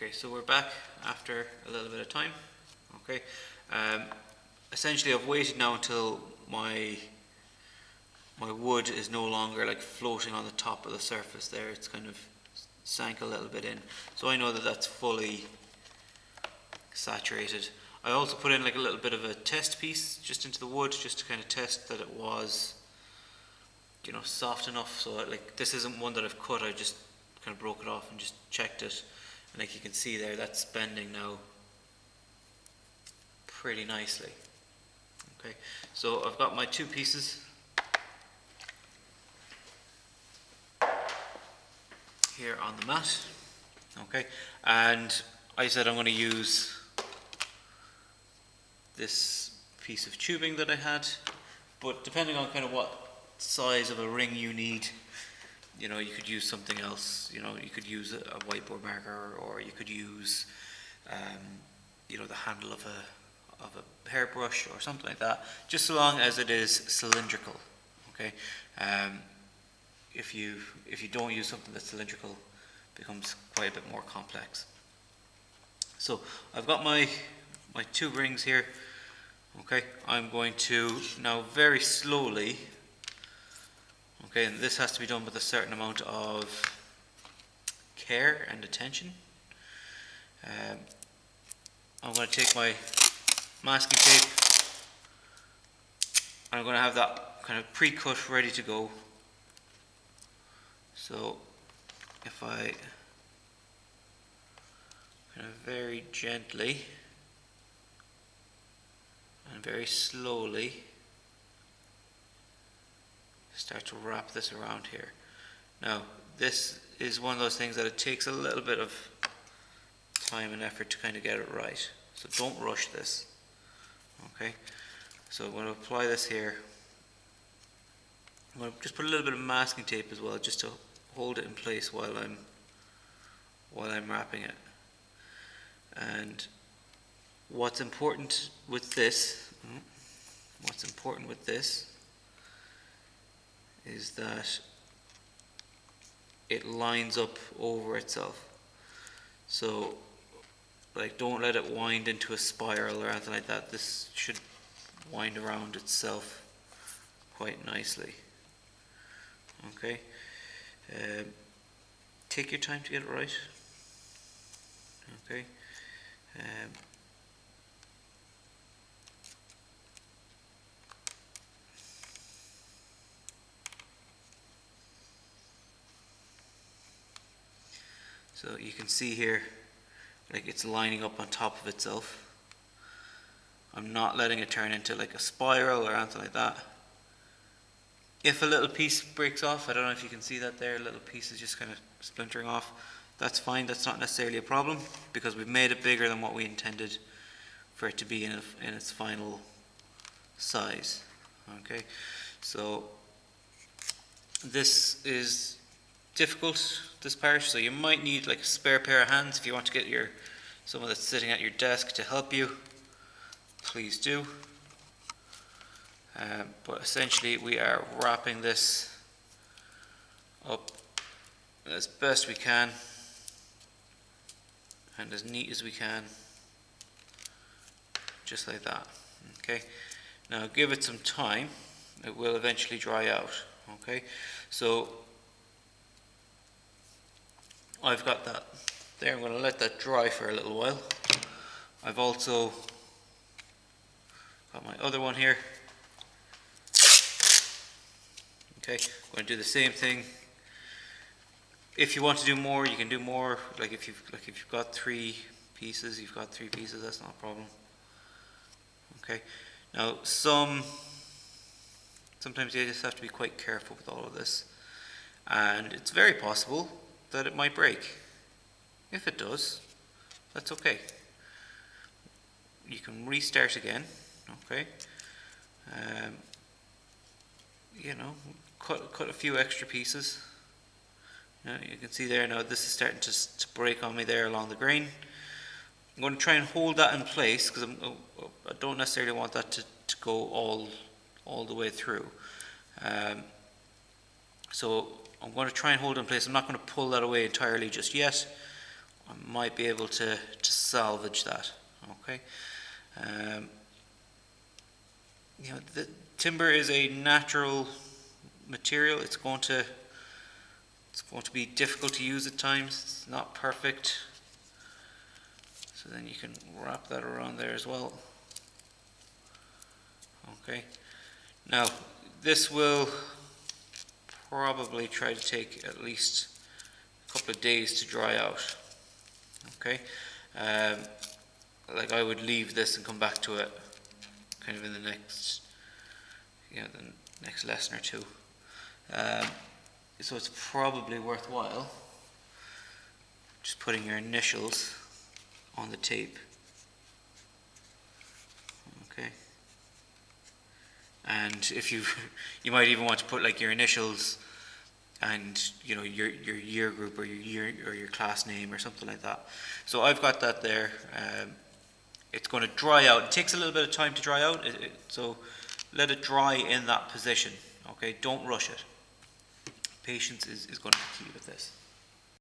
Okay, so we're back after a little bit of time. Okay, essentially I've waited now until my wood is no longer like floating on the top of the surface there. It's kind of sank a little bit in, so I know that that's fully saturated. I also put in like a little bit of a test piece just into the wood, just to kind of test that it was, you know, soft enough. So like this isn't one that I've cut. I just kind of broke it off and just checked it, and like you can see there, that's bending now pretty nicely. Okay, so I've got my two pieces here on the mat. Okay, and I said I'm going to use this piece of tubing that I had, but depending on kind of what size of a ring you need, you know, you could use something else. You know, you could use a whiteboard marker, or you could use, you know, the handle of a hairbrush or something like that. Just so long as it is cylindrical. Okay, if you don't use something that's cylindrical, it becomes quite a bit more complex. So I've got my two rings here. Okay, I'm going to now very slowly. Okay, and this has to be done with a certain amount of care and attention. I'm going to take my masking tape, and I'm going to have that kind of pre-cut ready to go. So if I kind of very gently and very slowly start to wrap this around here. Now this is one of those things that it takes a little bit of time and effort to kind of get it right, so don't rush this. Okay, so I'm going to apply this here. I'm going to just put a little bit of masking tape as well, just to hold it in place while I'm wrapping it. And what's important with this is that it lines up over itself. So like, don't let it wind into a spiral or anything like that. This should wind around itself quite nicely. Okay, take your time to get it right. Okay, so you can see here, like, it's lining up on top of itself. I'm not letting it turn into like a spiral or anything like that. If a little piece breaks off, I don't know if you can see that there, a little piece is just kind of splintering off. That's fine, that's not necessarily a problem, because we've made it bigger than what we intended for it to be in its final size. Okay, so this is difficult, this part, so you might need like a spare pair of hands if you want to get someone that's sitting at your desk to help you. Please do. But essentially we are wrapping this up as best we can and as neat as we can, just like that. Okay, now give it some time, it will eventually dry out. Okay, so I've got that there. I'm going to let that dry for a little while. I've also got my other one here. Okay, I'm going to do the same thing. If you want to do more, you can do more. Like if you've got three pieces, you've got three pieces. That's not a problem. Okay. Now sometimes you just have to be quite careful with all of this, and it's very possible that it might break. If it does, that's okay. You can restart again. Okay. You know, cut a few extra pieces. You can see there now, this is starting to break on me there along the grain. I'm going to try and hold that in place, because I don't necessarily want that to go all the way through. So I'm going to try and hold it in place. I'm not going to pull that away entirely just yet. I might be able to salvage that. Okay. The timber is a natural material. It's going to be difficult to use at times. It's not perfect. So then you can wrap that around there as well. Okay. Now, this will probably try to take at least a couple of days to dry out. Okay. Like I would leave this and come back to it kind of in the next, the next lesson or two. So it's probably worthwhile just putting your initials on the tape. Okay. And if you might even want to put like your initials and your year group or your class name or something like that. So I've got that there. It's going to dry out. It takes a little bit of time to dry out, so let it dry in that position. Okay, don't rush it. Patience is going to be key with this.